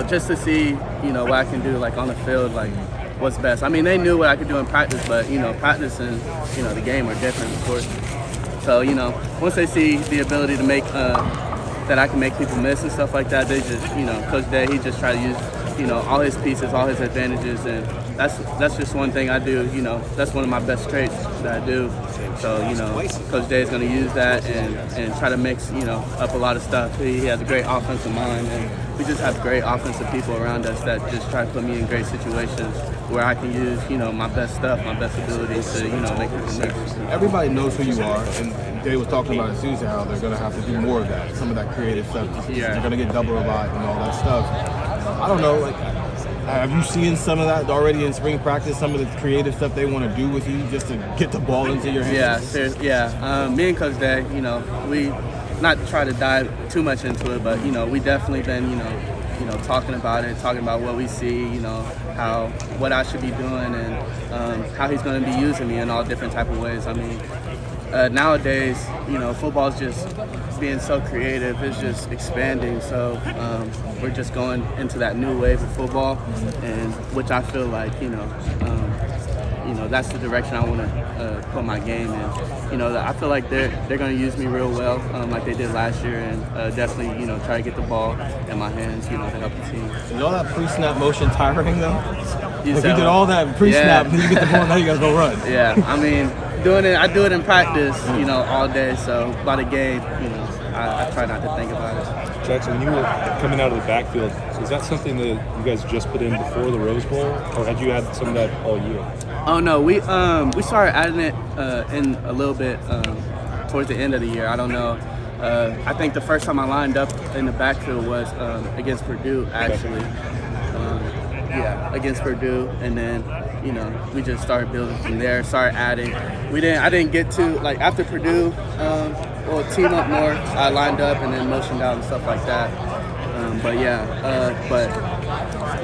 just to see, what I can do, like, on the field, like, what's best. I mean, they knew what I could do in practice, but, practice and, the game are different, of course. So, once they see the ability to make, that I can make people miss and stuff like that, they just, Coach Day, he just try to use, all his pieces, all his advantages, and that's just one thing I do, that's one of my best traits that I do. So, Coach Day is going to use that and try to mix, up a lot of stuff. He has a great offensive mind, and we just have great offensive people around us that just try to put me in great situations where I can use, my best stuff, my best abilities to, make people miss. Everybody knows who you are, and Day was talking about it Tuesday how they're going to have to do more of that, some of that creative stuff. Yeah. They're going to get double revived and all that stuff. I don't know, like, have you seen some of that already in spring practice, some of the creative stuff they want to do with you just to get the ball into your hands? Me and Coach Day, we not try to dive too much into it, but, we definitely been, talking about what we see, what I should be doing and how he's going to be using me in all different type of ways. I mean, nowadays, football's just being so creative. It's just expanding. So we're just going into that new wave of football, and which I feel like, that's the direction I want to put my game in. I feel like they're going to use me real well, like they did last year, and definitely, try to get the ball in my hands, to help the team. Is all that pre-snap motion tiring though? You did all that pre-snap, and then you get the ball, now you got to go run. Yeah, I mean, I do it in practice, all day. So by the game, I try not to think about it. Jaxon, when you were coming out of the backfield, is that something that you guys just put in before the Rose Bowl, or had you had some of that all year? Oh no, we started adding it in a little bit towards the end of the year. I don't know. I think the first time I lined up in the backfield was against Purdue, actually. Against Purdue, and then we just started building from there. Started adding. I didn't get to, like, after Purdue. Team up more. I lined up and then motioned out and stuff like that.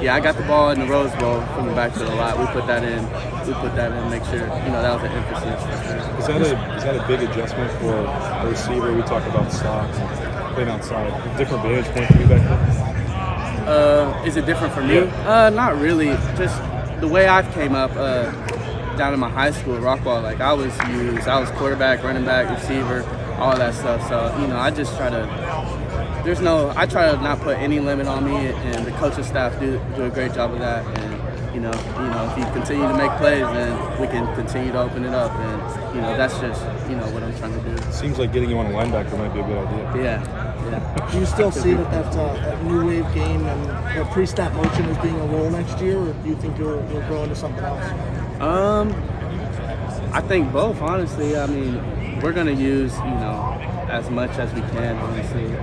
I got the ball in the Rose Bowl from the backfield a lot. We put that in. Make sure that was an emphasis. Is that a big adjustment for a receiver? We talk about slots and playing outside. A different vantage point for you back there? Is it different for me? Not really. Just the way I came up down in my high school, Rockwall. Like, I was quarterback, running back, receiver, all that stuff. So I just try to. I try to not put any limit on me, and the coaching staff do a great job of that. And if you continue to make plays, then we can continue to open it up. And that's just what I'm trying to do. Seems like getting you on a linebacker might be a good idea. Yeah. Do you still see that new wave game and the pre-snap motion as being a role next year, or do you think you'll grow into something else? I think both, honestly. I mean, we're going to use as much as we can, honestly.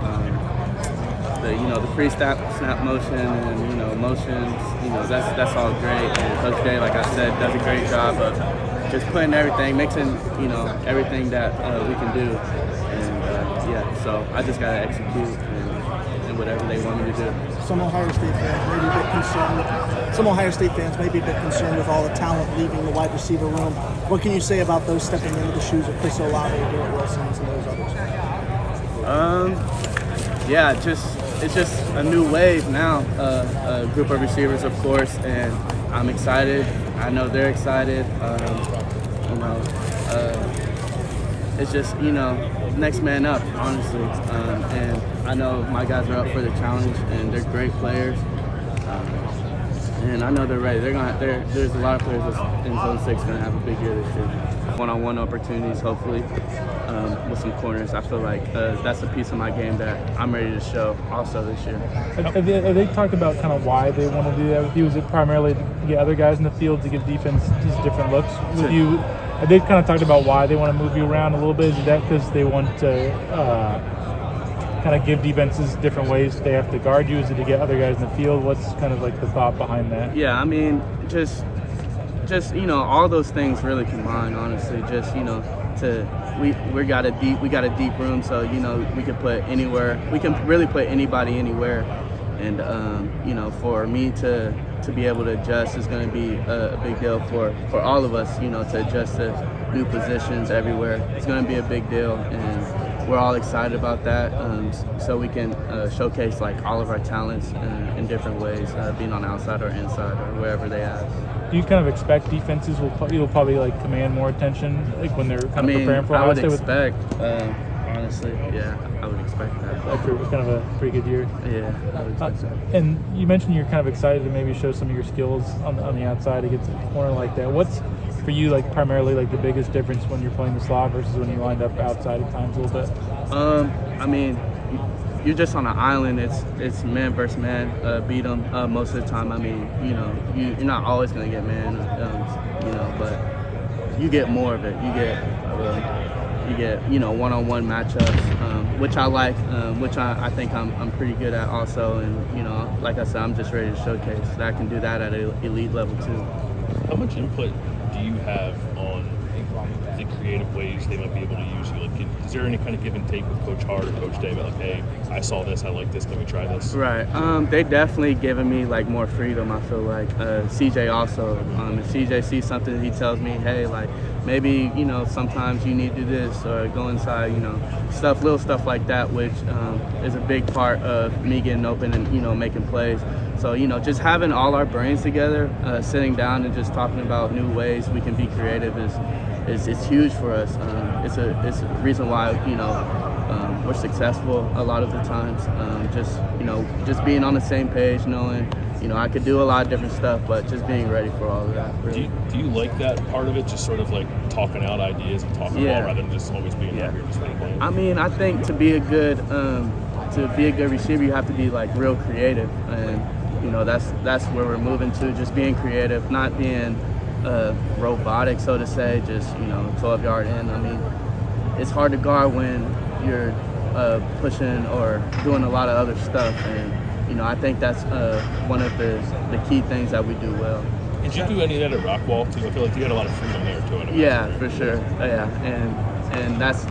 The pre-snap motion and motions, that's all great. And Coach Day, like I said, does a great job of just putting everything, mixing everything that we can do. And so I just gotta execute and whatever they want me to do. Some Ohio State fans may be a bit concerned. Some Ohio State fans may be a bit concerned with all the talent leaving the wide receiver room. What can you say about those stepping into the shoes of Chris Olave, Garrett Wilson, and those others? It's just a new wave now. A group of receivers, of course, and I'm excited. I know they're excited. It's just next man up, honestly. And I know my guys are up for the challenge, and they're great players. And I know they're ready. There's a lot of players in Zone 6 going to have a big year this year. One-on-one opportunities, hopefully, with some corners. I feel like that's a piece of my game that I'm ready to show also this year. Have they talked about kind of why they want to do that with you? Is it primarily to get other guys in the field to give defense these different looks with you? Have they kind of talked about why they want to move you around a little bit? Is that because they want to kind of give defenses different ways they have to guard you? Is it to get other guys in the field? What's kind of like the thought behind that? Yeah, I mean, just all those things really combine, honestly. Just we got a deep room, so we can put anywhere. We can really put anybody anywhere, and for me to be able to adjust is going to be a big deal for all of us. To adjust to new positions everywhere. It's going to be a big deal, and we're all excited about that, so we can showcase like all of our talents in different ways, being on the outside or inside or wherever they ask. Do you kind of expect defenses will probably like command more attention like when they're kind of preparing for? I would expect. Honestly, yeah, I would expect that. After it was kind of a pretty good year. Yeah, I would expect that. And you mentioned you're kind of excited to maybe show some of your skills on the outside against a corner like that. What's for you like primarily like the biggest difference when you're playing the slot versus when you lined up outside at times a little bit? I mean, you're just on an island. It's man versus man. Beat them most of the time. I mean, you're not always gonna get man, but you get more of it. You get one-on-one matchups, which I like, which I think I'm pretty good at also. And like I said, I'm just ready to showcase that I can do that at an elite level too. How much input do you have on the creative ways they might be able to use you? Like, is there any kind of give and take with Coach Hart or Coach David? Like, hey, I saw this, I like this, can we try this? Right. They definitely given me like more freedom. I feel like CJ also. If CJ sees something, he tells me, hey, like maybe sometimes you need to do this or go inside. Little stuff like that, which is a big part of me getting open and making plays. So just having all our brains together, sitting down and just talking about new ways we can be creative is huge for us. It's a reason why we're successful a lot of the times. Just being on the same page, knowing I could do a lot of different stuff, but just being ready for all of that. Really. Do you like that part of it? Just sort of like talking out ideas and talking about rather than just always being out here just playing. I mean, I think to be a good receiver, you have to be like real creative, and that's where we're moving to. Just being creative, not being robotic, so to say. Just 12-yard in. I mean, it's hard to guard when you're pushing or doing a lot of other stuff, and I think that's one of the key things that we do well. Did you do any of that at Rockwall too? I feel like you had a lot of freedom there too. Yeah, for sure. Yeah, and that's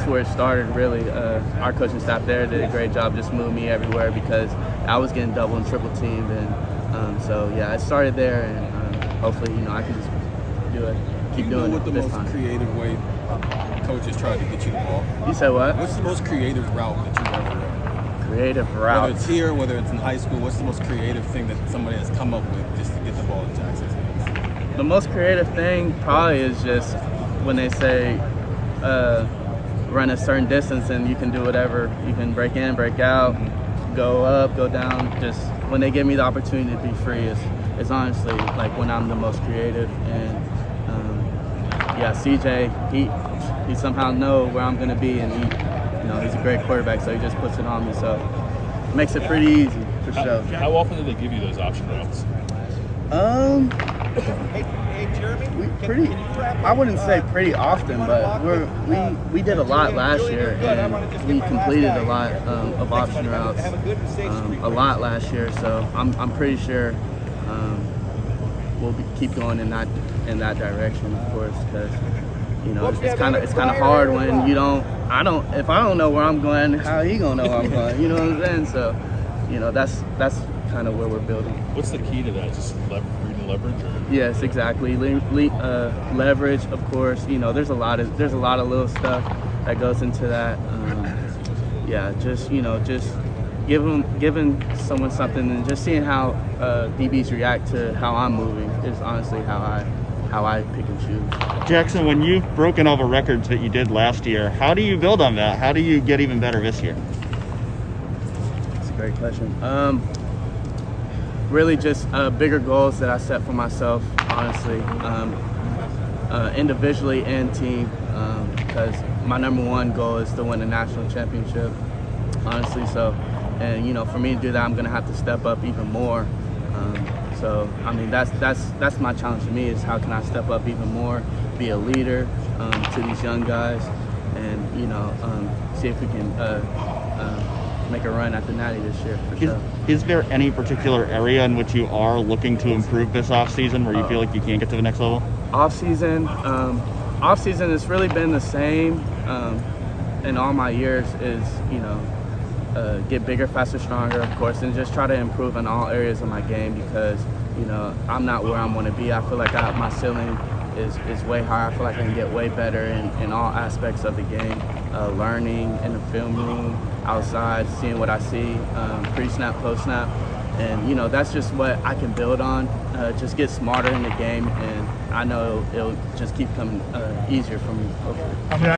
where it started really. Our coaching staff there did a great job, just moving me everywhere because I was getting double and triple teamed, and so yeah, it started there, and hopefully I can just keep doing it. What the this most time. creative way coaches tried to get you the ball? You said what? What's the most creative route that you've ever run? Creative route. Whether it's here, whether it's in high school, what's the most creative thing that somebody has come up with just to get the ball in Jackson's hands? The most creative thing probably is just when they say run a certain distance and you can do whatever. You can break in, break out, go up, go down. Just when they give me the opportunity to be free is honestly like when I'm the most creative. And CJ, he somehow know where I'm gonna be, and he's a great quarterback, so he just puts it on me. So it makes it pretty easy for sure. How often do they give you those option routes? I wouldn't say pretty often, but we did a lot last year, and we completed a lot of option routes a lot last year. So I'm pretty sure we'll keep going in that direction, of course, because it's kind of hard when if I don't know where I'm going, how he gonna know where I'm going? You know what I'm saying? So that's kind of where we're building. What's the key to that? Just reading leverage? Or? Yes, exactly. Leverage, of course. There's a lot of little stuff that goes into that. Just giving someone something and just seeing how DBs react to how I'm moving is honestly how I pick and choose. Jaxon, when you've broken all the records that you did last year, how do you build on that? How do you get even better this year? That's a great question. Really just bigger goals that I set for myself, honestly, individually and team, because my number one goal is to win a national championship, honestly. So, and for me to do that, I'm going to have to step up even more. So, I mean, that's my challenge to me is how can I step up even more, be a leader to these young guys, and, see if we can make a run at the Natty this year, for sure. Is there any particular area in which you are looking to improve this offseason where you feel like you can't get to the next level? Offseason has really been the same in all my years is, get bigger, faster, stronger, of course, and just try to improve in all areas of my game because, I'm not where I want to be. I feel like my ceiling is way higher. I feel like I can get way better in all aspects of the game. learning in the film room, outside, seeing what I see, pre-snap, post-snap. And, that's just what I can build on, just get smarter in the game, and I know it'll just keep coming easier for me, hopefully. I mean,